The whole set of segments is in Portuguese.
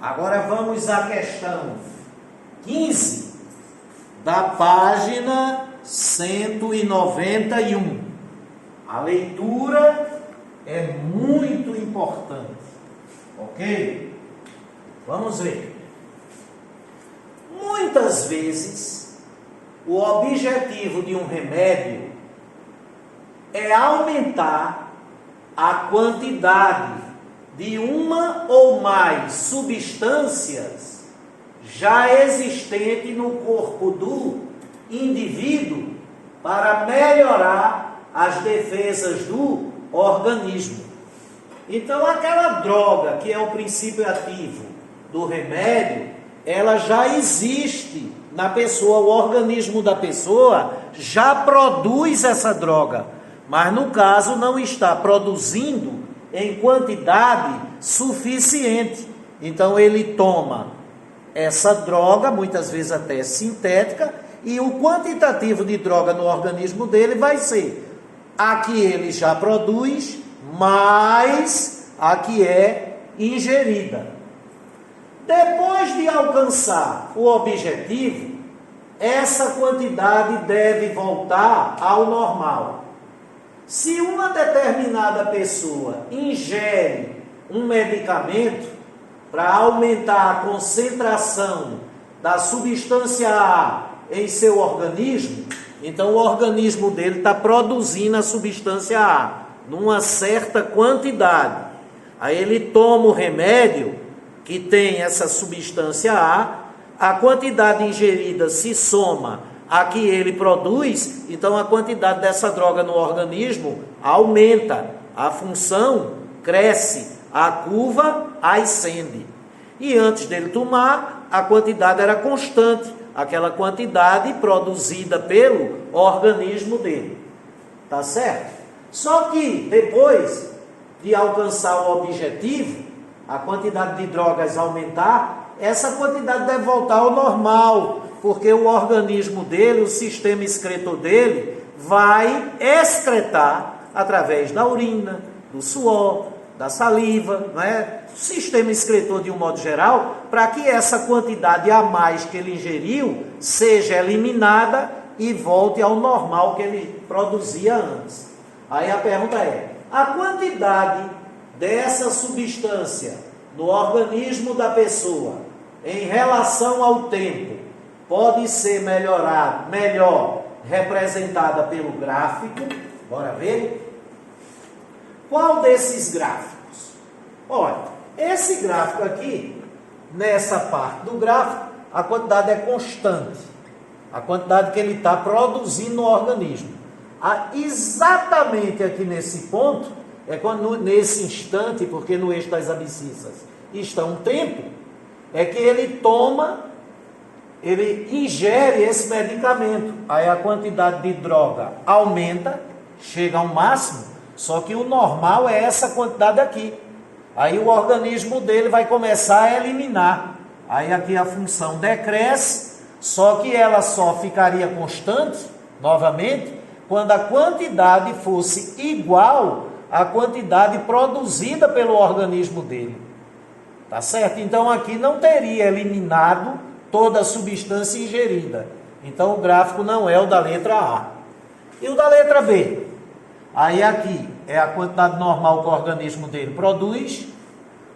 Agora vamos à questão 15 da página 191. A leitura é muito importante, ok? Vamos ver. Muitas vezes, o objetivo de um remédio é aumentar a quantidade de uma ou mais substâncias já existente no corpo do indivíduo para melhorar as defesas do organismo. Então, aquela droga que é o princípio ativo do remédio, ela já existe na pessoa, o organismo da pessoa já produz essa droga, mas no caso não está produzindo em quantidade suficiente. Então ele toma essa droga, muitas vezes até sintética, e o quantitativo de droga no organismo dele vai ser a que ele já produz, mais a que é ingerida. Depois de alcançar o objetivo, essa quantidade deve voltar ao normal. Se uma determinada pessoa ingere um medicamento para aumentar a concentração da substância A em seu organismo, então o organismo dele está produzindo a substância A numa certa quantidade. Aí ele toma o remédio que tem essa substância a quantidade ingerida se soma a que ele produz, então a quantidade dessa droga no organismo aumenta, a função cresce, a curva ascende. E antes dele tomar, a quantidade era constante, aquela quantidade produzida pelo organismo dele. Tá certo? Só que depois de alcançar o objetivo, a quantidade de drogas aumentar, essa quantidade deve voltar ao normal, porque o organismo dele, o sistema excretor dele, vai excretar através da urina, do suor, da saliva, não é? O sistema excretor de um modo geral, para que essa quantidade a mais que ele ingeriu seja eliminada e volte ao normal que ele produzia antes. Aí a pergunta é, a quantidade dessa substância no organismo da pessoa em relação ao tempo pode ser melhor representada pelo gráfico. Bora ver? Qual desses gráficos? Olha, esse gráfico aqui, nessa parte do gráfico, a quantidade é constante. A quantidade que ele está produzindo no organismo. Exatamente aqui nesse ponto, é quando nesse instante, porque no eixo das abscissas está um tempo, é que ele toma, ele ingere esse medicamento. Aí a quantidade de droga aumenta, chega ao máximo, só que o normal é essa quantidade aqui. Aí o organismo dele vai começar a eliminar. Aí aqui a função decresce, só que ela só ficaria constante, novamente, quando a quantidade fosse igual à quantidade produzida pelo organismo dele. Tá certo? Então aqui não teria eliminado toda a substância ingerida. Então o gráfico não é o da letra A. E o da letra B? Aí aqui é a quantidade normal que o organismo dele produz,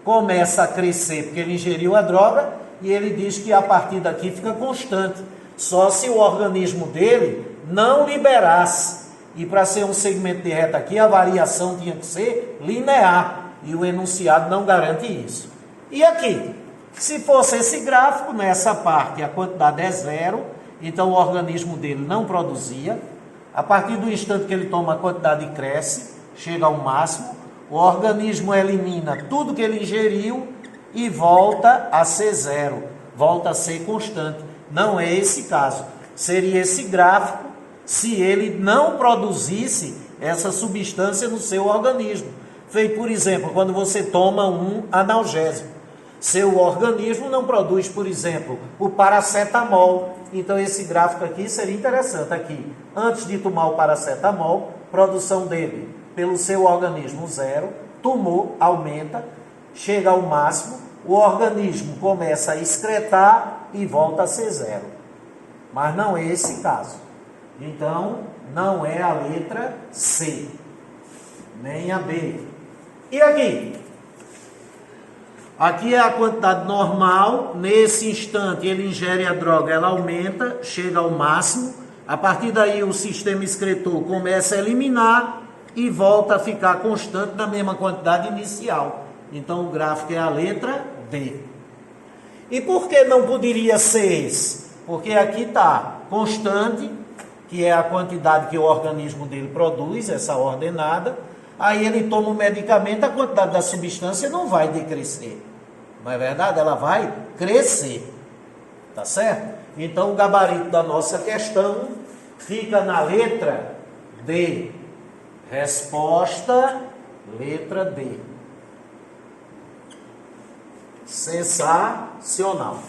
começa a crescer porque ele ingeriu a droga, e ele diz que a partir daqui fica constante. Só se o organismo dele não liberasse. E para ser um segmento de reta aqui, a variação tinha que ser linear. E o enunciado não garante isso. E aqui? Se fosse esse gráfico, nessa parte a quantidade é zero, então o organismo dele não produzia. A partir do instante que ele toma, a quantidade cresce, chega ao máximo. O organismo elimina tudo que ele ingeriu e volta a ser zero, volta a ser constante. Não é esse caso. Seria esse gráfico se ele não produzisse essa substância no seu organismo. Feito, por exemplo, quando você toma um analgésico. Seu organismo não produz, por exemplo, o paracetamol. Então esse gráfico aqui seria interessante. Aqui, antes de tomar o paracetamol, produção dele pelo seu organismo zero, tomou, aumenta, chega ao máximo, o organismo começa a excretar e volta a ser zero. Mas não é esse caso. Então, não é a letra C, nem a B. E aqui? Aqui é a quantidade normal. Nesse instante, ele ingere a droga, ela aumenta, chega ao máximo. A partir daí, o sistema excretor começa a eliminar e volta a ficar constante na mesma quantidade inicial. Então, o gráfico é a letra D. E por que não poderia ser esse? Porque aqui está constante, que é a quantidade que o organismo dele produz, essa ordenada. Aí ele toma o medicamento, a quantidade da substância não vai decrescer. Não é verdade? Ela vai crescer. Tá certo? Então o gabarito da nossa questão fica na letra D. Resposta, letra D. Sensacional.